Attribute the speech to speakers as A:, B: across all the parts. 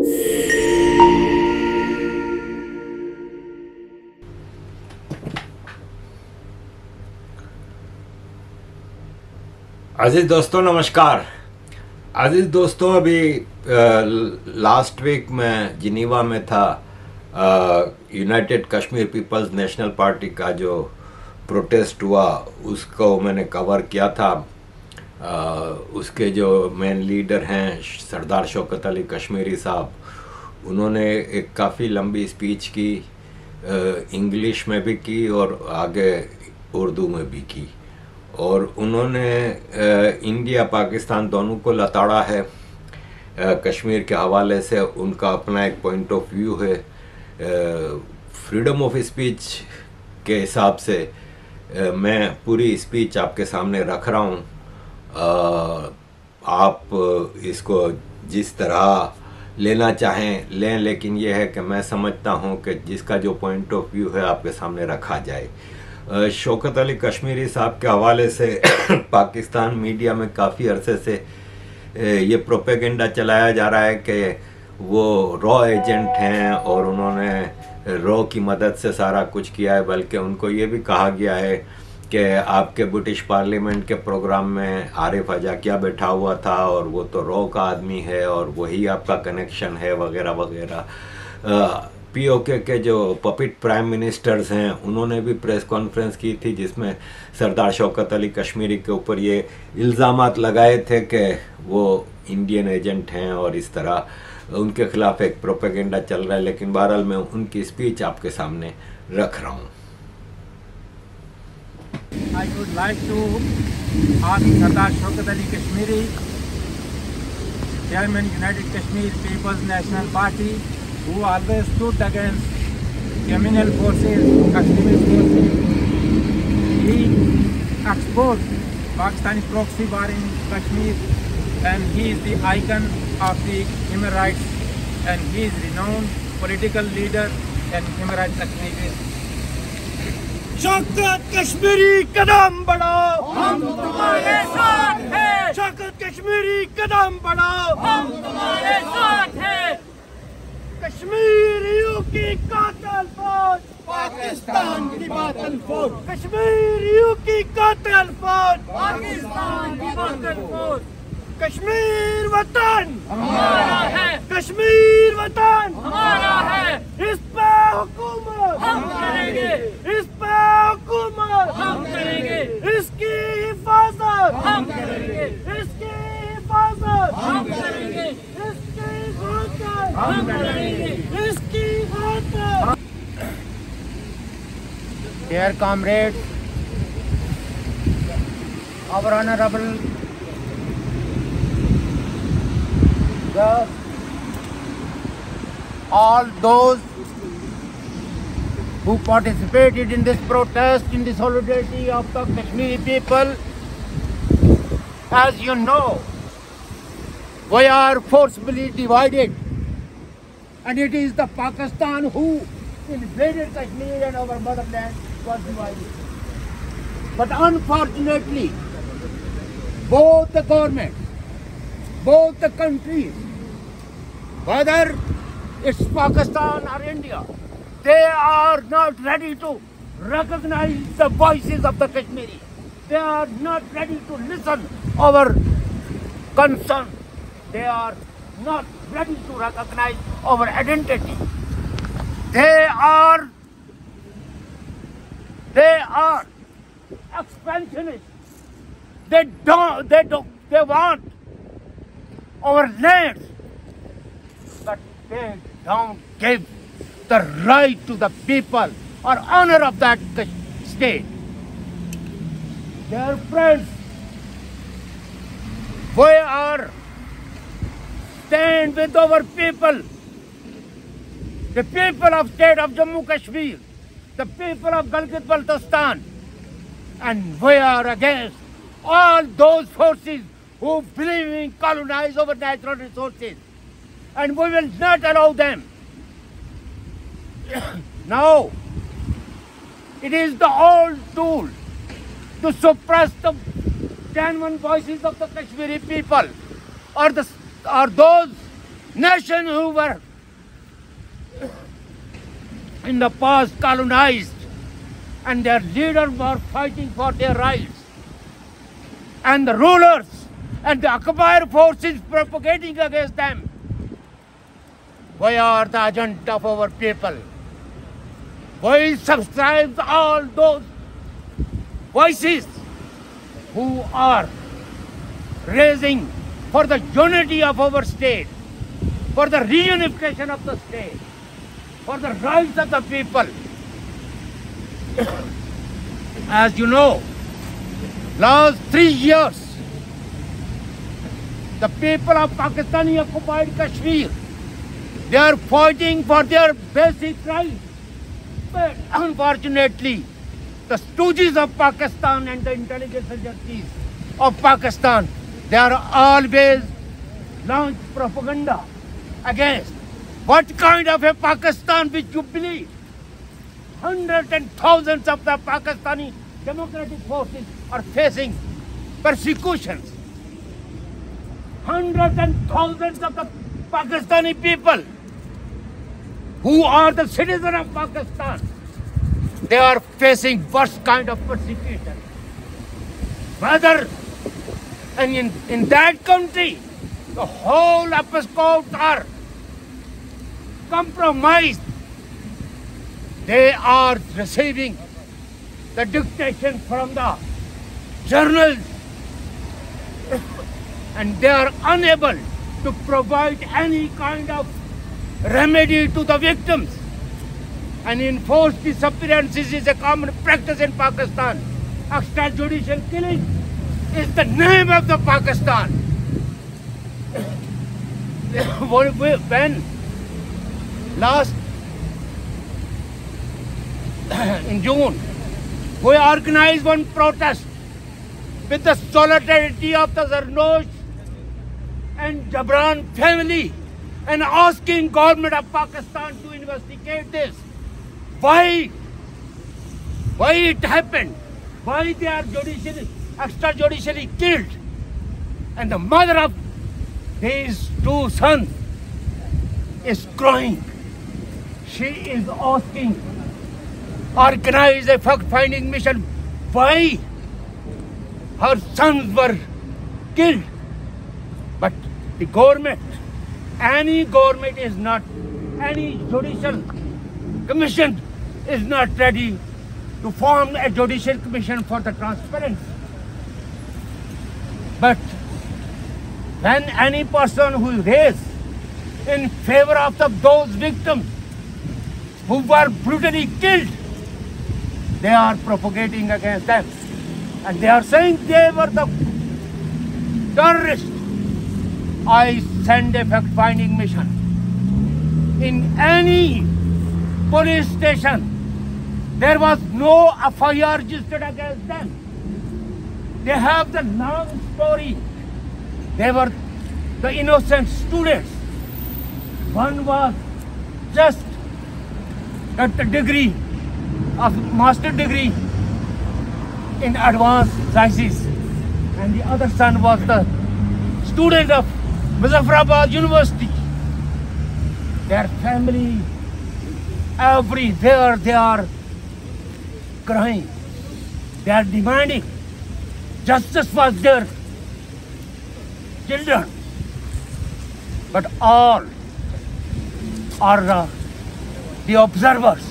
A: عزیز دوستوں نمشکار. عزیز دوستوں ابھی لاسٹ ویک میں جنیوا میں تھا. United Kashmir People's National Party کا جو پروٹیسٹ ہوا اس کو میں نے کور کیا تھا. اس کے جو مین لیڈر ہیں سردار شوکت علی کشمیری صاحب, انہوں نے ایک کافی لمبی اسپیچ کی, انگلش میں بھی کی اور آگے اردو میں بھی کی, اور انہوں نے انڈیا پاکستان دونوں کو لتاڑا ہے. کشمیر کے حوالے سے ان کا اپنا ایک پوائنٹ آف ویو ہے. فریڈم آف اسپیچ کے حساب سے میں پوری اسپیچ آپ کے سامنے رکھ رہا ہوں. آپ اس کو جس طرح لینا چاہیں لیں, لیکن یہ ہے کہ میں سمجھتا ہوں کہ جس کا جو پوائنٹ آف ویو ہے آپ کے سامنے رکھا جائے. شوکت علی کشمیری صاحب کے حوالے سے پاکستان میڈیا میں کافی عرصے سے یہ پروپیگنڈا چلایا جا رہا ہے کہ وہ را ایجنٹ ہیں اور انہوں نے را کی مدد سے سارا کچھ کیا ہے, بلکہ ان کو یہ بھی کہا گیا ہے کہ آپ کے برٹش پارلیمنٹ کے پروگرام میں عارف اجاکیا بیٹھا ہوا تھا اور وہ تو را کا آدمی ہے اور وہی آپ کا کنیکشن ہے وغیرہ وغیرہ. پی او کے جو پپٹ پرائم منسٹرز ہیں انہوں نے بھی پریس کانفرنس کی تھی جس میں سردار شوکت علی کشمیری کے اوپر یہ الزامات لگائے تھے کہ وہ انڈین ایجنٹ ہیں اور اس طرح ان کے خلاف ایک پروپیگنڈا چل رہا ہے. لیکن بہرحال میں ان کی اسپیچ آپ کے سامنے رکھ رہا ہوں.
B: I would like to ask Sardar Shaukat Ali Kashmiri, Chairman United Kashmir People's National Party, who always stood against criminal forces, Kashmiri forces. He exposed Pakistani proxy war in Kashmir, and he is the icon of the human rights, and he is renowned political leader and human rights activist.
C: شوکت کشمیری قدم بڑھاؤ,
D: ہم تمہارے ساتھ ہیں.
C: شوکت کشمیری قدم بڑھاؤ,
D: ہم تمہارے ساتھ ہیں.
C: کشمیریوں کی قاتل فوج
D: پاکستان کی باطل فوج,
C: کشمیریوں کی قاتل فوج
D: پاکستان کی باطل فوج.
C: کشمیر وطن
D: ہمارا ہے,
C: کشمیر وطن
D: ہمارا ہے.
C: اس پہ حکومت
D: ہم کریں گے,
C: اس پہ حکومت
D: ہم کریں گے,
C: اس کی حفاظت
D: ہم کریں گے,
C: اس کی حفاظت
D: ہم کریں گے,
C: اس کی حفاظت
D: ہم کریں گے.
C: اس کی حفاظت.
B: Dear comrades, our honorable all those who participated in this protest in the solidarity of the Kashmiri people, as you know, we are forcibly divided, and it is the Pakistan who invaded Kashmir and our motherland was divided. But unfortunately, both the governments, both the countries, whether it's Pakistan or India, they are not ready to recognize the voices of the Kashmiri. They are not ready to listen our concern. They are not ready to recognize our identity. They are expansionists. They want our lands, but they don't give the right to the people or honor of that state. Dear friends, we are stand with our people, the people of state of Jammu Kashmir, the people of Gilgit-Baltistan, and we are against all those forces who believe in colonize our natural resources, and we will not allow them. Now, it is the old tool to suppress the genuine voices of the Kashmiri people, or those nations who were in the past colonized and their leaders were fighting for their rights. And the rulers and the occupier forces propagating against them. We are the agent of our people. We subscribe all those voices who are raising for the unity of our state, for the reunification of the state, for the rights of the people. As you know, last 3 years, the people of Pakistani occupied Kashmir, they are fighting for their basic rights. But unfortunately, the stooges of Pakistan and the intelligence agencies of Pakistan, they are always launch propaganda against what kind of a Pakistan which you believe. Hundreds and thousands of the Pakistani democratic forces are facing persecutions. Hundreds and thousands of the Pakistani people who are the citizens of Pakistan, they are facing worst kind of persecution. Whether and in that country, the whole episcopes are compromised. They are receiving the dictation from the journals and they are unable to provide any kind of remedy to the victims. And enforced disappearances is a common practice in Pakistan. Extrajudicial killing is the name of the Pakistan. When last in June, we organized one protest with the solidarity of the Zarnosh and Jabran family and asking government of Pakistan to investigate this. Why it happened? Why they are extrajudicially killed? And the mother of these two sons is crying. She is asking, organize a fact-finding mission. Why her sons were killed? But the government, any government is not, any judicial commission is not ready to form a judicial commission for the transparency. But when any person who raised in favor of those victims who were brutally killed, they are propagating against them. And they are saying they were the terrorists. I send a fact-finding mission. In any police station, there was no FIR registered against them. They have the long story. They were the innocent students. One was just at the degree of master degree in advanced sciences, and the other son was the student of Muzaffarabad University. Their family, everywhere they are crying. They are demanding justice for their children. But all are the observers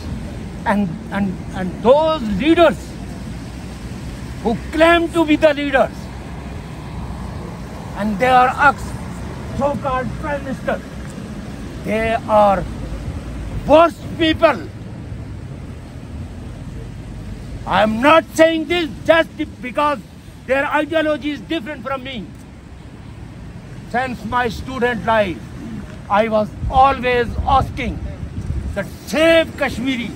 B: and those leaders who claim to be the leaders, and they are so-called prime ministers. They are worst people. I am not saying this just because their ideology is different from me. Since my student life, I was always asking that save Kashmiri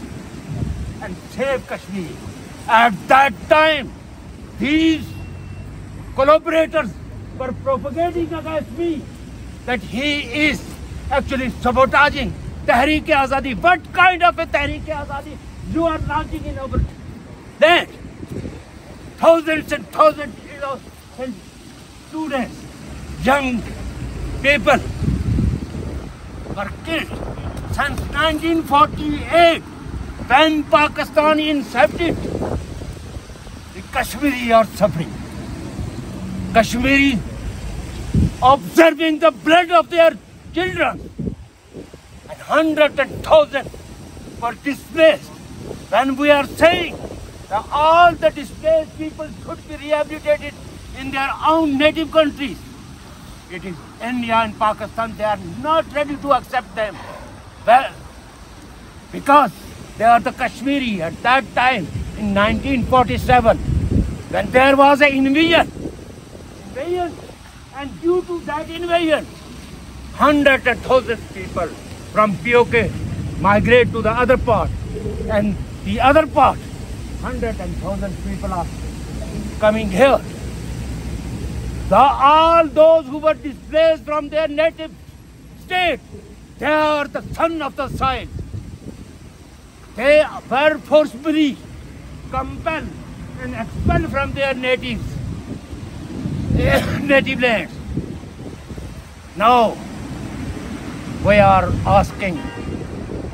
B: and save Kashmir. At that time, these collaborators were propagating against me that he is actually sabotaging Tehreek-e-Azadi. What kind of a Tehreek-e-Azadi you are launching in our land? Thousands and thousands of students, young people, were killed. Since 1948, when Pakistan incepted, the Kashmiri are suffering. Kashmiri observing the blood of their children, and hundreds and thousands were displaced. When we are saying that all the displaced people should be rehabilitated in their own native countries, it is India and Pakistan, they are not ready to accept them. Well, because they are the Kashmiri at that time in 1947, when there was an invasion, and due to that invasion, hundreds and thousands of people from POK migrate to the other part, and the other part, hundreds and thousands of people are coming here. All those who were displaced from their native state, they are the son of the soil. They were forcibly compelled and expelled from their native lands. Now, we are asking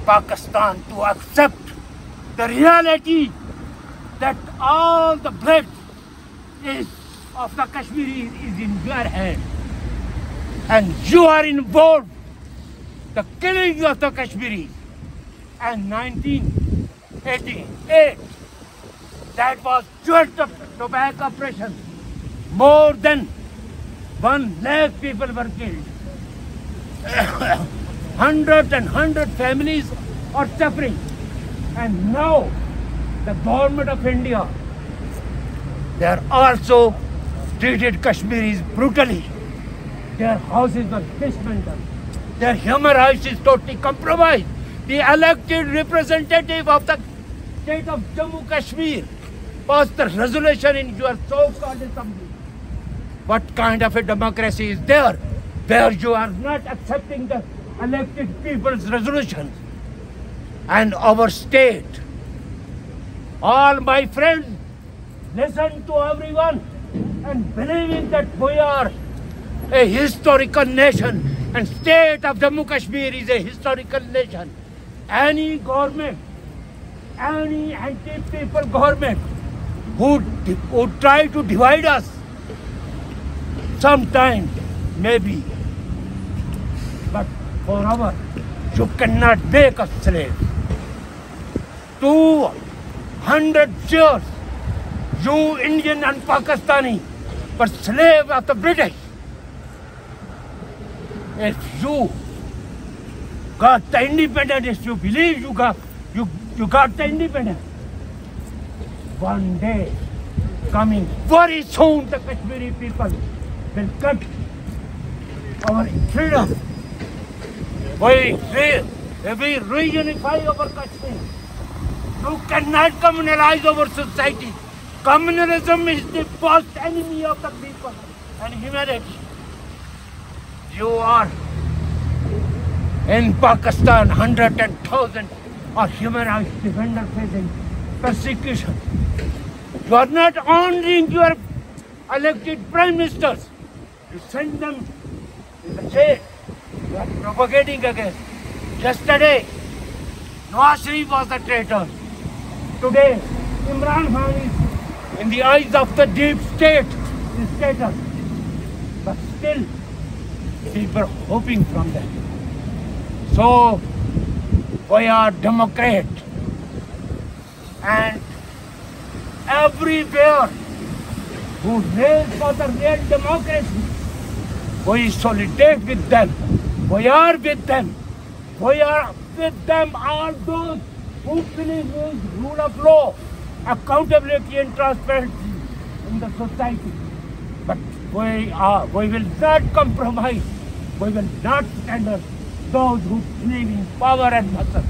B: Pakistan to accept the reality that all the blood of the Kashmiris is in your hand, and you are involved in the killing of the Kashmiris. And 1988, that was just a tobacco operation. More than 1 lakh people were killed. Hundred families are suffering. And now the government of India, they are also treated Kashmiris brutally. Their houses were dismantled. Their human rights is totally compromised. The elected representative of the state of Jammu Kashmir passed the resolution in your so-called assembly. What kind of a democracy is there where you are not accepting the elected people's resolutions? And our state, all my friends, listen to everyone and believing that we are a historical nation and state of Jammu Kashmir is a historical nation. Any government, any anti-people government who try to divide us, sometimes maybe, but forever, you cannot make us slaves. 200 years, you Indian and Pakistani were slaves of the British. If you got the independence, you believe you got the independence. One day, coming very soon, the Kashmiri people will get our freedom. We reunify our Kashmir. You cannot communalize our society. Communalism is the worst enemy of the people and humanity. You are in Pakistan, hundreds and thousands of human rights defenders facing persecution. You are not honoring your elected prime ministers. You send them to the jail. You are propagating against. Yesterday, Nawaz Sharif was the traitor. Today, Imran Khan is, in the eyes of the deep state, is traitor. But still, people are hoping from them. So, we are Democrat. And everywhere who raise for the real democracy, we solidarity with them. We are with them. We are with them, all those who believe in rule of law, accountability and transparency in the society. But we will not compromise. We will not stand up those who believe in power and muscle.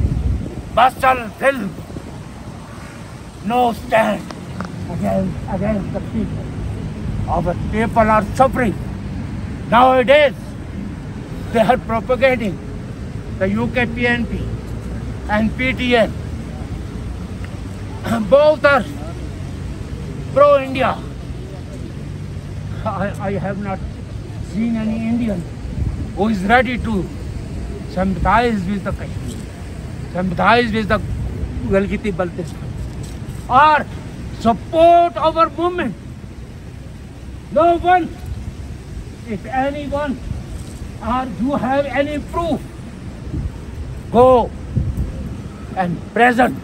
B: Muscle will no stand against the people. Our people are suffering. Nowadays, they are propagating the UK PNP and PTN. Both are pro-India. I have not seen any Indian who is ready to sympathize with the Kashmir, sympathize with the Gilgit-Baltistan, or support our movement. No one, if anyone, or you have any proof, go and present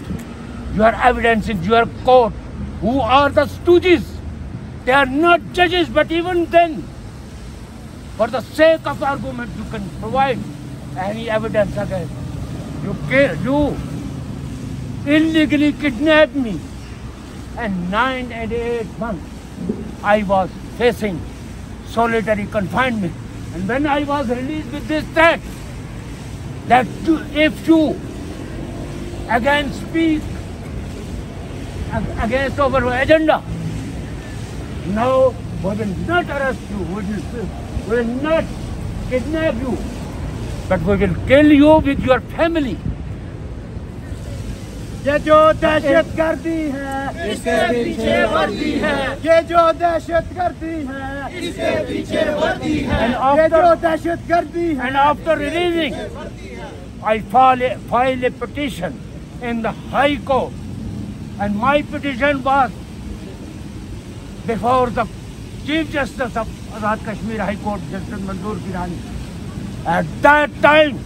B: your evidence in your court. Who are the stooges? They are not judges, but even then, for the sake of argument, you can provide any evidence against. You illegally kidnapped me, and 9 and 8 months I was facing solitary confinement. And when I was released with this threat, that if you again speak against our agenda, no, we will not arrest you, we will not kidnap you, but we will kill you with your family.
C: یہ جو دہشت گردی ہے
D: اس کے پیچھے وردی ہے،
C: یہ جو دہشت گردی ہے
D: اس کے پیچھے وردی ہے،
C: یہ جو دہشت گردی ہے
B: And after releasing, I filed a petition in the High Court, and my petition was before the Chief Justice of Azad Kashmir High Court, Justice Manzoor Girani. At that time,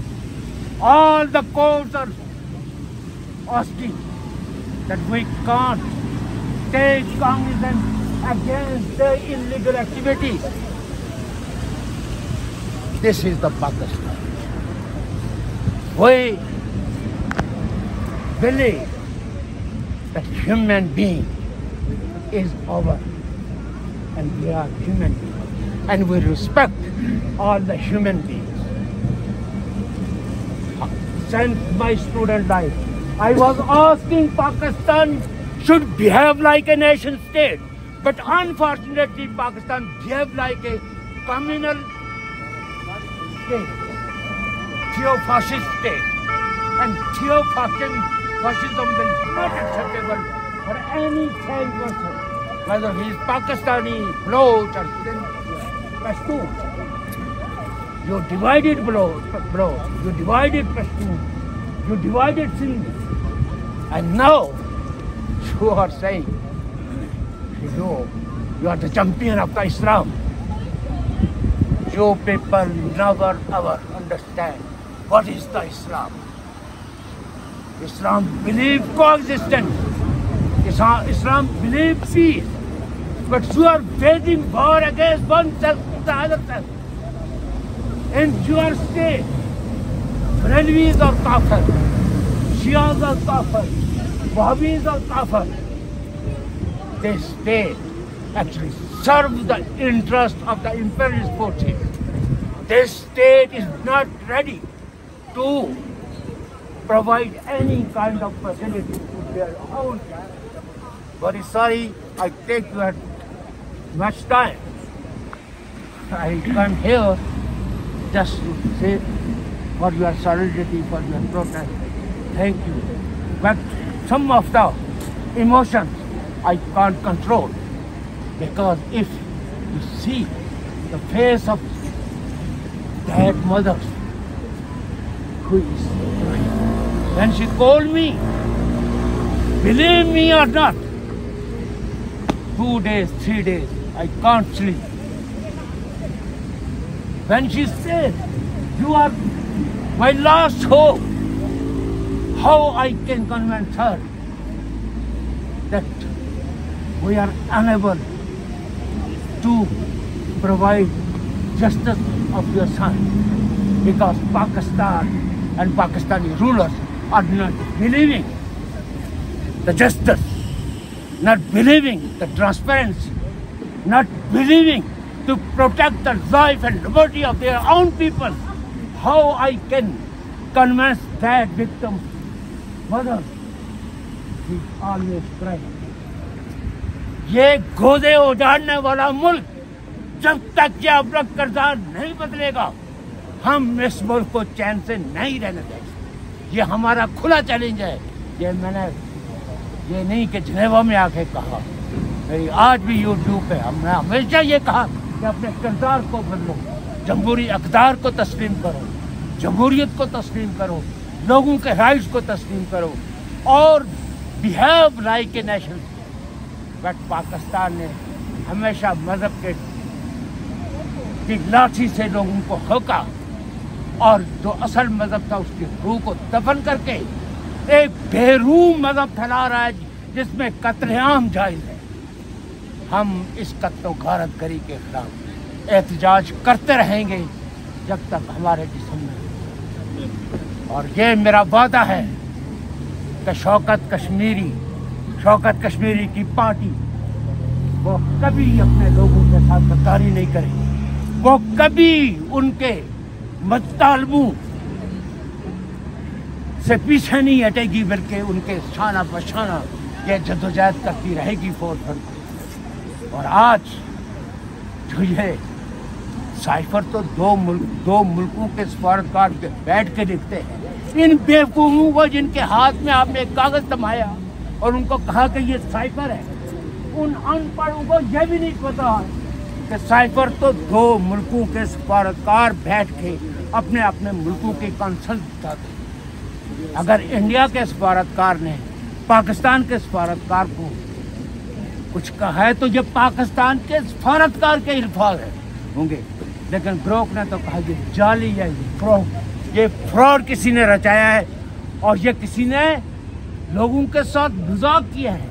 B: all the courts are asking that we can't take cognizance against the illegal activity. This is the Pakistan. We believe that human being is our, and we are human beings, and we respect all the human beings. Since my student life, I was asking Pakistan should behave like a nation state, but unfortunately Pakistan behaved like a communal state, theo-fascist state, and theo-fascism will not acceptable for any sane person, whether he is Pakistani, Baloch or Pashtun. You divided Baloch, you divided Pashtun, you divided Sindh, and now you are saying, you are the champion of the Islam. You people never ever understand what is the Islam. Islam believes coexistence. Islam believes peace. But you are waging war against one self to the other self. In your state, Brahmins are kafir, Shias are kafir, Wahhabis are kafir. This state actually serves the interest of the imperialist forces. This state is not ready to provide any kind of facility to their own. Very sorry, I take you at much time. I come here just to say for your solidarity, for your protest. Thank you. But some of the emotions I can't control, because if you see the face of that mother who is when she called me, believe me or not, 2 days, 3 days, I can't sleep. When she said, you are my last hope, how I can convince her that we are unable to provide justice of your son, because Pakistan and Pakistani rulers are not believing the justice, not believing the transparency, not believing to protect the life and liberty of their own people. How I can convince that victim mother? She always crying. یہ گودے اجاڑنے والا ملک جب تک یہ ابرک کردار نہیں بدلے گا، ہم اس ملک کو چین سے نہیں رہنے دیں گے. یہ ہمارا کھلا چیلنج ہے. یہ میں نے یہ نہیں کہ جنیوا میں آ کے کہا، میری آج بھی یوٹیوب پہ ہم نے ہمیشہ یہ کہا کہ اپنے کردار کو بدلو، جمہوری اقدار کو تسلیم کرو. जमहूरियत को तस्लीम करो, लोगों के राइट्स को तस्लीम करो और behave like a nation. But Pakistan ने हमेशा मजहब की लाठी से लोगों को होका और जो असल मजहब था उसकी रूह को दफन करके एक बेरूह मजहब फैला रहा है जिसमें कत्लेआम जायज है। हम इस कत्लो गारतगरी के खिलाफ एहतजाज करते रहेंगे जब तक हमारे जिस्म में, और ये मेरा वादा है कि शौकत कश्मीरी की पार्टी वो कभी अपने लोगों के साथ गद्दारी नहीं करेगी, वो कभी उनके मततालबों से पीछे नहीं हटेगी, बल्कि उनके शाना बशाना ये जद्दोजहद करती रहेगी फोरफ्रंट। और आज जो ये साइफर तो दो मुल्कों के सफारतकार बैठ के लिखते हैं, इन बेवकूफों को जिनके हाथ में आपने एक कागज थमाया और उनको कहा कि ये साइफर है, उन अनपढ़ों को यह भी नहीं पता कि साइफर तो दो मुल्कों के सफारतकार बैठ के अपने अपने मुल्कों की कंसल्ट बताते हैं। अगर इंडिया के सफारतकार ने पाकिस्तान के सफारतकार को कुछ कहा है तो ये पाकिस्तान के सफारतकार के अल्फाज होंगे, लेकिन ब्रोक ने तो कहा ये जाली है, ये फ्रॉड किसी ने रचाया है और ये किसी ने लोगों के साथ मजाक किया है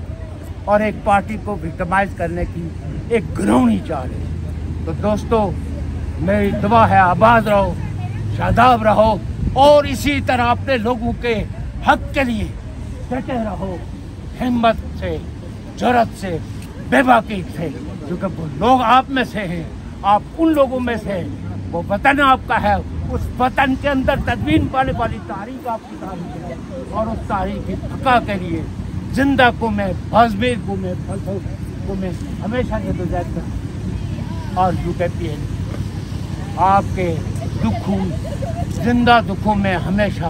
B: और एक पार्टी को विक्टिमाइज करने की एक घिनौनी चाल है। तो दोस्तों, मेरी दुआ है आबाद रहो, शादाब रहो और इसी तरह अपने लोगों के हक के लिए डटे रहो, हिम्मत से, जुर्रत से, बेबाकी से, क्योंकि वो लोग आप में से हैं, आप उन लोगों में से हैं, वो वतन आपका है, उस वतन के अंदर तदवीन पाने वाली तारीख आपकी तारीख है और उस तारीख की बका के लिए जिंदा को मैं, बाज़मीर को मैं, फलसों को मैं हमेशा जद्दोजहद करता और UKPN आपके दुखों, जिंदा दुखों में हमेशा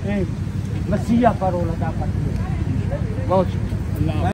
B: एक वसीया का रोल अदा करती है। बहुत शुक्रिया।